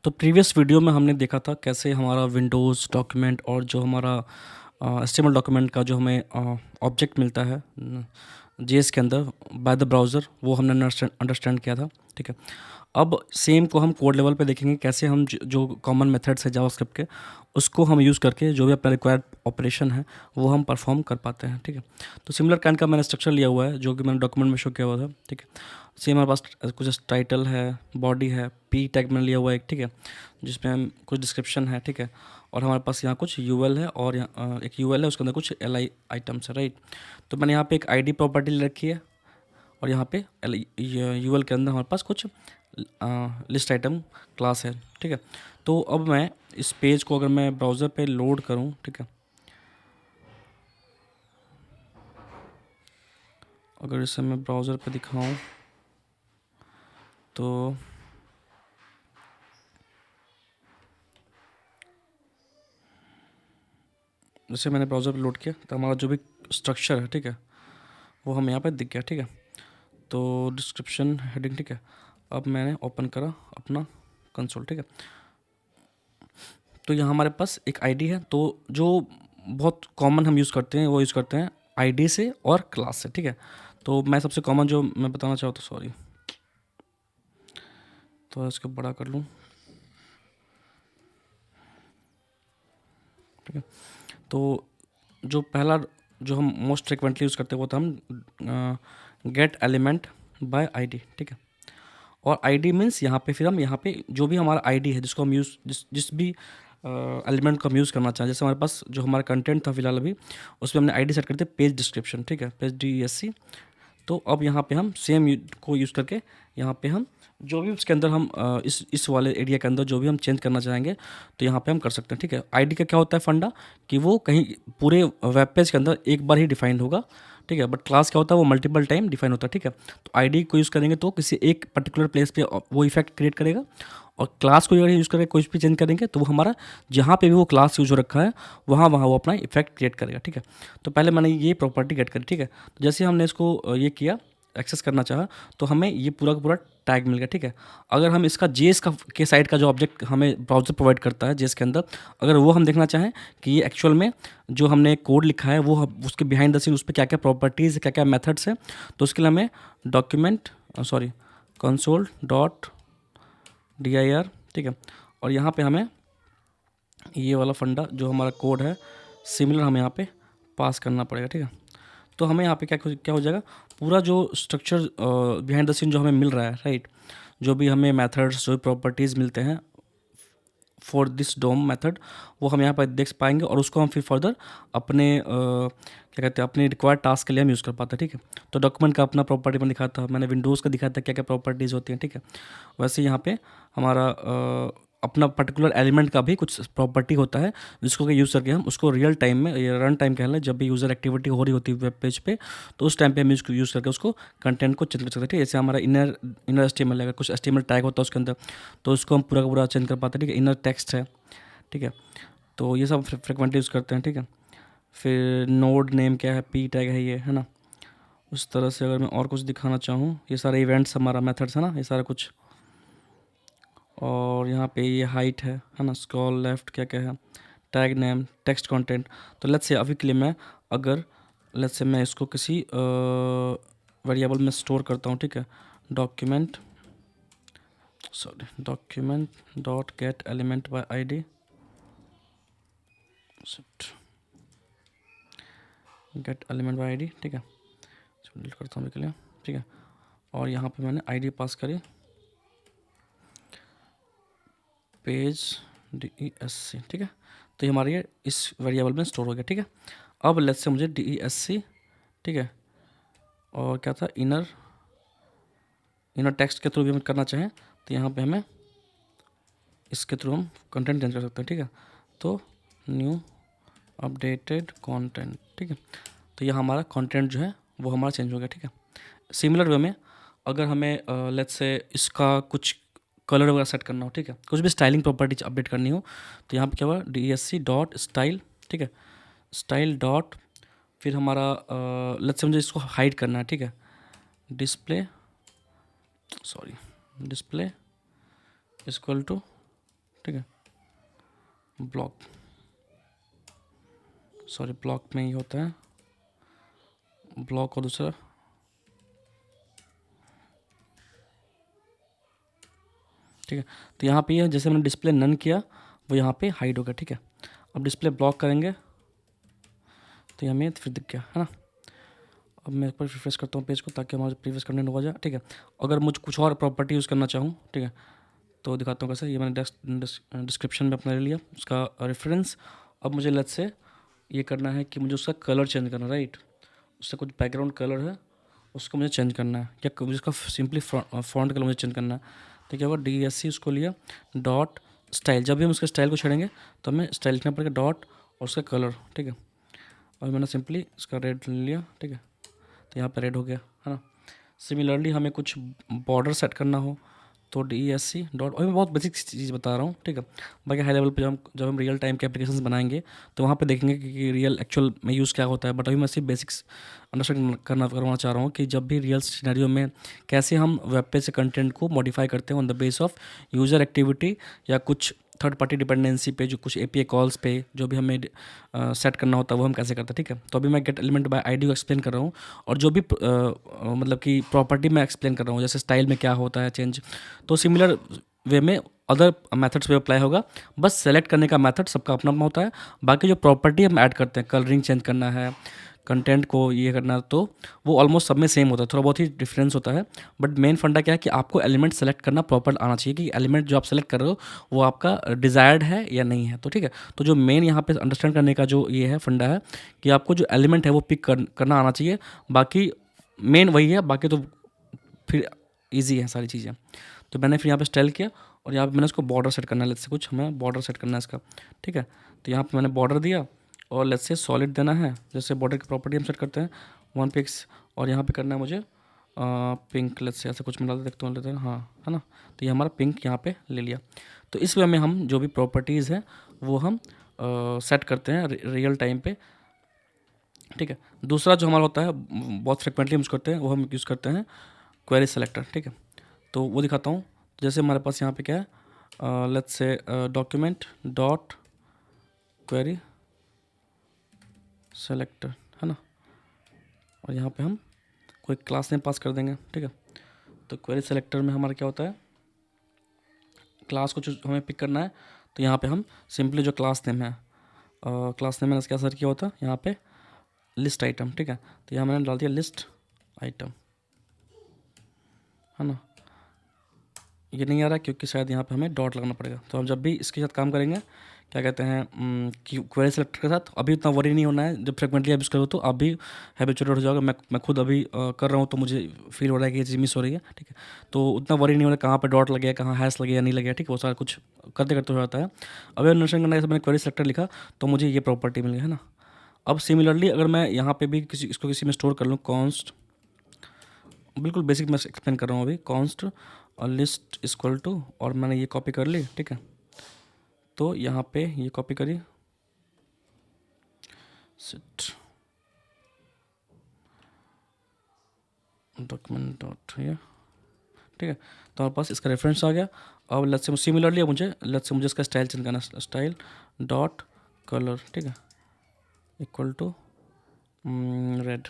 तो previous video में हमने देखा था कैसे हमारा विंडोज़ डॉक्यूमेंट और जो हमारा एचटीएमएल डॉक्यूमेंट का जो हमें ऑब्जेक्ट मिलता है जेएस के अंदर बाय द ब्राउज़र, वो हमने अंडरस्टैंड किया था। ठीक है, अब सेम को हम कोड लेवल पे देखेंगे कैसे हम जो कॉमन मेथड्स है जावास्क्रिप्ट के, उसको हम यूज़ करके जो भी अपना रिक्वायर्ड ऑपरेशन है वो हम परफॉर्म कर पाते हैं। ठीक है, तो सिमिलर काइंड का मैंने स्ट्रक्चर लिया हुआ है जो कि मैंने डॉक्यूमेंट में शो किया हुआ था। ठीक है, सेम हमारे पास कुछ टाइटल है, बॉडी है, पी टैग मैंने लिया हुआ है एक। ठीक है, जिसमें हम कुछ डिस्क्रिप्शन है। ठीक है, और हमारे पास यहाँ कुछ यूएल है और यहाँ एक यूएल है, उसके अंदर कुछ एल आइटम्स है। राइट, तो मैंने यहाँ पे एक आईडी प्रॉपर्टी ले रखी है और यहाँ पे यूएल के अंदर हमारे पास कुछ लिस्ट आइटम क्लास है। ठीक है, तो अब मैं इस पेज को अगर मैं ब्राउज़र पे लोड करूँ, ठीक है, अगर इसे मैं ब्राउज़र पे दिखाऊं तो जैसे मैंने ब्राउज़र पे लोड किया तो हमारा जो भी स्ट्रक्चर है, ठीक है, वो हमें यहाँ पे दिख गया। ठीक है, तो डिस्क्रिप्शन हेडिंग। ठीक है, अब मैंने ओपन करा अपना कंसोल। ठीक है, तो यहाँ हमारे पास एक आईडी है, तो जो बहुत कॉमन हम यूज़ करते हैं वो यूज़ करते हैं आईडी से और क्लास से। ठीक है, तो मैं सबसे कॉमन जो मैं बताना चाहता हूँ, सॉरी, तो इसको बड़ा कर लूँ। ठीक है, तो जो पहला जो हम मोस्ट फ्रिक्वेंटली यूज़ करते हैं वो था हम गेट एलिमेंट बाय आईडी। ठीक है, और आईडी मीन्स यहाँ पे फिर हम यहाँ पे जो भी हमारा आईडी है जिसको हम जिस भी एलिमेंट को हम यूज़ करना चाहें, जैसे हमारे पास जो हमारा कंटेंट था फिलहाल अभी, उसमें हमने आईडी सेट कर दी पेज डिस्क्रिप्शन। ठीक है, पेज DESC। तो अब यहाँ पे हम सेम को यूज़ करके यहाँ पे हम जो भी उसके अंदर हम इस वाले एरिया के अंदर जो भी हम चेंज करना चाहेंगे तो यहाँ पे हम कर सकते हैं। ठीक है, आईडी का क्या होता है फंडा कि वो कहीं पूरे वेब पेज के अंदर एक बार ही डिफाइंड होगा। ठीक है, बट क्लास क्या होता है वो मल्टीपल टाइम डिफाइन होता है। ठीक है, तो आईडी को यूज़ करेंगे तो किसी एक पर्टिकुलर प्लेस पे वो इफेक्ट क्रिएट करेगा, और क्लास को अगर यूज़ करके कुछ भी चेंज करेंगे तो वो हमारा जहाँ पे भी वो क्लास यूज हो रखा है वहाँ वहाँ वो अपना इफेक्ट क्रिएट करेगा। ठीक है, तो पहले मैंने ये प्रॉपर्टी गेट करी। ठीक है, तो जैसे हमने इसको ये किया, एक्सेस करना चाहा, तो हमें ये पूरा का पूरा टैग मिल गया। ठीक है, अगर हम इसका जेएस का के साइड का जो ऑब्जेक्ट हमें ब्राउज़र प्रोवाइड करता है जेएस के अंदर, अगर वो हम देखना चाहें कि ये एक्चुअल में जो हमने कोड लिखा है वो उसके बिहाइंड द सीन उस पर क्या क्या प्रॉपर्टीज़ है, क्या क्या मेथड्स हैं, तो उसके लिए हमें डॉक्यूमेंट कंसोल डॉट dir। ठीक है, और यहाँ पे हमें ये वाला फंडा जो हमारा कोड है सिमिलर हमें यहाँ पे पास करना पड़ेगा। ठीक है, तो हमें यहाँ पे क्या हो जाएगा, पूरा जो स्ट्रक्चर बिहाइंड द सीन जो हमें मिल रहा है, राइट, जो भी हमें मेथड्स जो प्रॉपर्टीज़ मिलते हैं फॉर दिस डोम मेथड, वो हम यहाँ पर देख पाएंगे और उसको हम फिर फर्दर अपने क्या कहते हैं अपने रिक्वायर्ड टास्क के लिए हम यूज़ कर पाते हैं। ठीक है, तो डॉक्यूमेंट का अपना प्रॉपर्टी में दिखाता है, मैंने विंडोज़ का दिखाया था क्या क्या प्रॉपर्टीज़ होती हैं। ठीक है, वैसे यहाँ पे हमारा अपना पर्टिकुलर एलिमेंट का भी कुछ प्रॉपर्टी होता है जिसको कि यूज़ करके हम उसको रियल टाइम में या रन टाइम कह लें, जब भी यूज़र एक्टिविटी हो रही होती है वेब पेज पे, तो उस टाइम पे हम यूज़ करके उसको कंटेंट को चेंज कर सकते हैं। ठीक है, जैसे हमारा इनर एचटीएमएल अगर कुछ एचटीएमएल टैग होता है उसके अंदर, तो उसको हम पूरा का पूरा चेंज कर पाते हैं। ठीक है, इनर टेक्स्ट है। ठीक है, तो ये सब फ्रिक्वेंटली यूज़ करते हैं। ठीक है, फिर नोड नेम क्या है, पी टैग है, ये है ना। उस तरह से अगर मैं और कुछ दिखाना चाहूँ, ये सारे इवेंट्स हमारा मेथड्स है ना, ये सारा कुछ, और यहाँ पे ये हाइट है ना, स्क्रॉल लेफ्ट क्या क्या है, टैग नेम, टेक्स्ट कंटेंट। तो लेट्स से अभी के लिए मैं अगर लेट्स से मैं इसको किसी वेरिएबल में स्टोर करता हूँ। ठीक है, document dot gate element by ID, gate element by ID. ठीक है, डिलीट करता हूँ के लिए। ठीक है, और यहाँ पे मैंने आईडी पास करी पेज DESC। ठीक है, तो ये हमारे इस वेरिएबल में स्टोर हो गया। ठीक है, अब लेट्स से मुझे DESC, ठीक है, और क्या था, इनर टेक्स्ट के थ्रू भी हम करना चाहें तो यहाँ पे हमें इसके थ्रू हम कंटेंट चेंज कर सकते हैं। ठीक है, तो न्यू अपडेटेड कंटेंट। ठीक है, तो यह हमारा कंटेंट जो है वो हमारा चेंज हो गया। ठीक है, सिमिलर वे में अगर हमें लेट्स से इसका कुछ कलर वगैरह सेट करना हो, ठीक है, कुछ भी स्टाइलिंग प्रॉपर्टीज अपडेट करनी हो, तो यहाँ पे क्या हुआ, DESC डॉट स्टाइल। ठीक है, स्टाइल डॉट फिर हमारा लेट्स से मुझे इसको हाइड करना है। ठीक है, डिस्प्ले इक्वल टू ठीक है। ब्लॉक, सॉरी ब्लॉक में ये होता है ब्लॉक और दूसरा ठीक है। तो यहाँ पे ये जैसे मैंने डिस्प्ले नन किया वो यहाँ पे हाइड हो गया, ठीक है। अब डिस्प्ले ब्लॉक करेंगे तो ये हमें फिर दिख गया, है ना। अब मैं एक बार रिफ्रेश करता हूँ पेज को ताकि हमारा प्रीवियस कंटेंट हो जाए, ठीक है। अगर मुझे कुछ और प्रॉपर्टी यूज़ करना चाहूँ, ठीक है, तो दिखाता हूँ कैसे। ये मैंने डिस्क्रिप्शन में अपना ले लिया उसका रेफरेंस। अब मुझे लेट्स से ये करना है कि मुझे उसका कलर चेंज करना है, राइट। उसका कुछ बैकग्राउंड कलर है उसको मुझे चेंज करना है, या मुझे उसका सिंपली फॉन्ट कलर मुझे चेंज करना है। तो क्या होगा, DSC उसको लिया डॉट स्टाइल। जब भी हम उसके स्टाइल को छेड़ेंगे तो हमें स्टाइल लिखना पड़ेगा डॉट और उसका कलर, ठीक है। और मैंने सिंपली इसका रेड ले लिया, ठीक है। तो यहाँ पे रेड हो गया, है ना। सिमिलरली हमें कुछ बॉर्डर सेट करना हो तो DSC डॉट, और मैं बहुत बेसिक चीज़ बता रहा हूँ, ठीक है। बाकी हाई लेवल पे जब हम रियल टाइम के एप्लीकेशंस बनाएंगे तो वहाँ पे देखेंगे कि रियल एक्चुअल में यूज़ क्या होता है। बट अभी मैं सिर्फ बेसिक्स अंडरस्टैंड करवाना चाह रहा हूँ कि जब भी रियल सिनेरियो में कैसे हम वेब पेज से कंटेंट को मॉडिफाई करते हैं on the base of user activity या कुछ थर्ड पार्टी डिपेंडेंसी पे, जो कुछ API कॉल्स पे जो भी हमें सेट करना होता है वो हम कैसे करते हैं, ठीक है। तो अभी मैं गेट एलिमेंट बाय आईडी को एक्सप्लेन कर रहा हूँ, और जो भी मतलब कि प्रॉपर्टी मैं एक्सप्लेन कर रहा हूँ, जैसे स्टाइल में क्या होता है चेंज, तो सिमिलर वे में अदर मेथड्स पे अप्लाई होगा। बस सेलेक्ट करने का मेथड सबका अपना अपना होता है। बाकी जो प्रॉपर्टी हम ऐड करते हैं, कलरिंग चेंज करना है, कंटेंट को ये करना, तो वो ऑलमोस्ट सब में सेम होता है, थोड़ा बहुत ही डिफरेंस होता है। बट मेन फंडा क्या है कि आपको एलिमेंट सेलेक्ट करना प्रॉपर आना चाहिए कि एलिमेंट जो आप सेलेक्ट कर रहे हो वो आपका डिज़ायर्ड है या नहीं है, तो ठीक है। तो जो मेन यहाँ पे अंडरस्टैंड करने का जो ये है फंडा है कि आपको जो एलिमेंट है वो पिक करना आना चाहिए। बाकी मेन वही है, बाकी तो फिर ईजी है सारी चीज़ें। तो मैंने फिर यहाँ पे स्टाइल किया और यहाँ पे मैंने इसको बॉर्डर सेट करना है, लेट्स से कुछ हमें बॉर्डर सेट करना है इसका, ठीक है। तो यहाँ पे मैंने बॉर्डर दिया और लेट्स से सॉलिड देना है, जैसे बॉर्डर की प्रॉपर्टी हम सेट करते हैं 1 पिक्स, और यहाँ पे करना है मुझे पिंक, लेट्स से ऐसा कुछ मैं डाल देखते हैं लेते हैं, हाँ, है ना। तो ये हमारा पिंक यहाँ पे ले लिया। तो इस वे में हम जो भी प्रॉपर्टीज़ हैं वो हम सेट करते हैं रियल टाइम पे, ठीक है। दूसरा जो हमारा होता है बहुत फ्रिक्वेंटली हम यूज़ करते हैं, वो हम यूज़ करते हैं क्वेरी सेलेक्टर, ठीक है। तो वो दिखाता हूँ। जैसे हमारे पास यहाँ पे क्या है, let's say document dot query selector, है ना। और यहाँ पे हम कोई क्लास नेम पास कर देंगे, ठीक है। तो क्वेरी सेलेक्टर में हमारा क्या होता है, क्लास को जो हमें पिक करना है, तो यहाँ पे हम सिंपली जो क्लास नेम है, क्लास नेम मैंने क्या सर्च किया होता है यहाँ पे लिस्ट आइटम, ठीक है। तो यहाँ मैंने डाल दिया लिस्ट आइटम, है ना। ये नहीं आ रहा क्योंकि शायद यहाँ पे हमें डॉट लगाना पड़ेगा। तो हम जब भी इसके साथ काम करेंगे, क्या कहते हैं, कि क्वेरी सेलेक्टर के साथ अभी उतना वरी नहीं होना है। जब फ्रिक्वेंटली आप यूज़ करो तो आप भी हैबिचुएटेड हो जाओगे। मैं खुद अभी कर रहा हूँ तो मुझे फील हो रहा है कि ये चीज़ मिस हो रही है, ठीक है। तो उतना वरी नहीं होना कहाँ पे डॉट लगे, कहाँ हैश लगे या नहीं लगे, ठीक है। वो सारा कुछ करते करते हो जाता है। अभी अंडरस्टैंड करना है, जैसे मैंने क्वेरी सेलेक्टर लिखा तो मुझे ये प्रॉपर्टी मिल गई, है ना। अब सिमिलरली अगर मैं यहाँ पे भी किसी में स्टोर कर लूँ, कॉन्स्ट, बिल्कुल बेसिक मैं एक्सप्लेन कर रहा हूँ अभी, कॉन्स्ट और लिस्ट इक्वल टू, और मैंने ये कॉपी कर ली, ठीक है। तो यहाँ पे ये कॉपी करी, सिट डॉक्यूमेंट डॉट ये, ठीक है। तो हमारे पास इसका रेफरेंस आ गया। अब लेट्स से सिमिलरली मुझे इसका स्टाइल चेंज करना है, स्टाइल डॉट कलर, ठीक है, इक्वल टू रेड।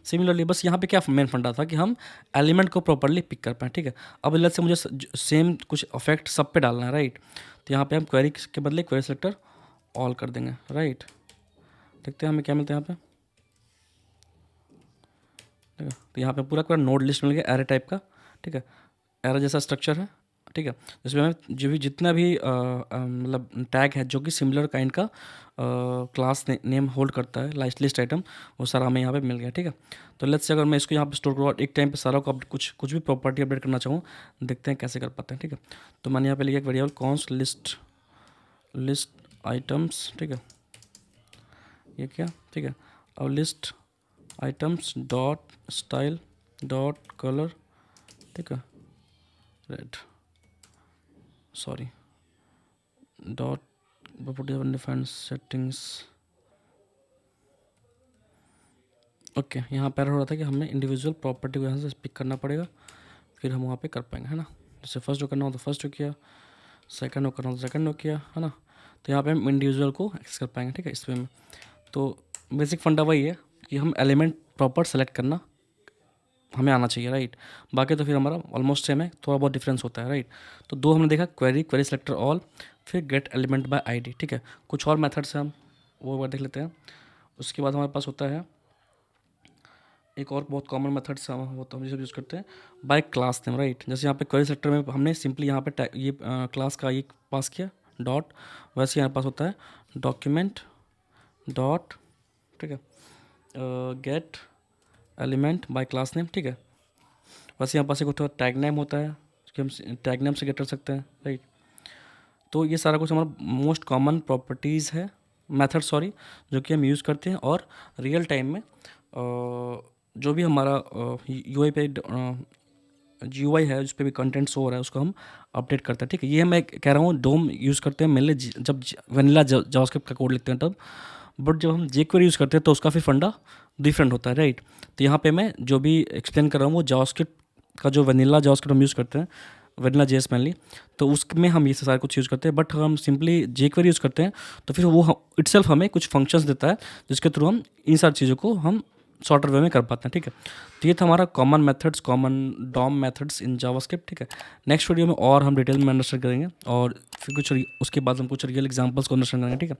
सिमिलरली बस यहाँ पे क्या मेन फंडा था कि हम एलिमेंट को प्रॉपरली पिक कर पाएँ, ठीक है। अब लेट्स से मुझे सेम कुछ इफेक्ट सब पे डालना है, राइट। तो यहाँ पे हम क्वेरी के बदले क्वेरी सेलेक्टर ऑल कर देंगे, राइट। देखते हैं हमें क्या मिलता है यहाँ पे, ठीक है। तो यहाँ पे पूरा पूरा नोड लिस्ट मिल गया एरे टाइप का, ठीक है। एरे जैसा स्ट्रक्चर है, ठीक है। जिसमें हमें जो भी जितना भी मतलब टैग है जो कि सिमिलर काइंड का क्लास नेम होल्ड करता है, लिस्ट आइटम, वो सारा हमें यहाँ पे मिल गया, ठीक है। तो लेट्स से अगर मैं इसको यहाँ पे स्टोर करूँ और एक टाइम पे सारा को कुछ भी प्रॉपर्टी अपडेट करना चाहूँ, देखते हैं कैसे कर पाते हैं, ठीक है। तो मैंने यहाँ पे लिखा एक वेरिएबल कॉन्स्ट लिस्ट आइटम्स, ठीक है, ये क्या, ठीक है। अब list items dot style dot colour, ठीक है, red, sorry dot defined settings, okay. यहाँ पर हो रहा था कि हमें इंडिविजुअल प्रॉपर्टी को यहाँ से पिक करना पड़ेगा, फिर हम वहाँ पे कर पाएंगे, है ना। जैसे फर्स्ट जो करना हो तो फर्स्ट जो किया, सेकंड हो करना तो सेकंड हो किया, है ना। तो यहाँ पे हम इंडिविजुअल को एक्सेस कर पाएंगे, ठीक है, इस वे में। तो बेसिक फंडा वही है कि हम एलिमेंट प्रॉपर सेलेक्ट करना हमें आना चाहिए, राइट। बाकी तो फिर हमारा ऑलमोस्ट सेम है, थोड़ा बहुत डिफरेंस होता है, राइट। तो दो हमने देखा, क्वेरी, क्वेरी सेलेक्टर ऑल, फिर गेट एलिमेंट बाय आईडी, ठीक है। कुछ और मेथड्स हैं, हम वो एक बार देख लेते हैं। उसके बाद हमारे पास होता है एक और बहुत कॉमन मेथड से हम होता है, हम यूज़ करते हैं, बाय क्लास नेम, राइट। जैसे यहाँ पे क्वेरी सेलेक्टर में हमने सिंपली यहाँ पे ये क्लास का ये पास किया डॉट, वैसे यहाँ पास होता है डॉक्यूमेंट डॉट, ठीक है, gate element by class name, ठीक है। वैसे यहाँ पास एक होता है टैग नेम होता है, उसके हम टैग नेम से गेट कर सकते हैं, राइट। तो ये सारा कुछ हमारा मोस्ट कॉमन प्रॉपर्टीज़ है, मेथड सॉरी, जो कि हम यूज़ करते हैं और रियल टाइम में जो भी हमारा यूआई पे जीयूआई है, जिस पे भी कंटेंट शो हो रहा है, उसको हम अपडेट करते हैं, ठीक है। ये मैं कह रहा हूँ डोम यूज़ करते हैं मेनली जब वनीला जावास्क्रिप्ट का कोड लिखते हैं तब, बट जब हम jQuery यूज़ करते हैं तो उसका फिर फंडा डिफरेंट होता है, राइट। तो यहाँ पे मैं जो भी एक्सप्लेन कर रहा हूँ वो जावास्क्रिप्ट का जो वनीला जावास्क्रिप्ट हम यूज़ करते हैं, वनीला जेएस मेनली, तो उसमें हम ये सारा कुछ यूज़ करते हैं। बट हम सिंपली jQuery यूज़ करते हैं तो फिर वो इटसेल्फ हमें कुछ फंक्शंस देता है जिसके थ्रू हम इन सारी चीज़ों को हम शॉर्टर वे में कर पाते हैं, ठीक है। तो ये था हमारा common methods, common DOM methods in JavaScript, ठीक है। नेक्स्ट वीडियो में और हम डिटेल में अंडरस्टैंड करेंगे और फिर कुछ उसके बाद हम कुछ रियल एग्जांपल्स को अंडरस्टैंड करेंगे, ठीक है।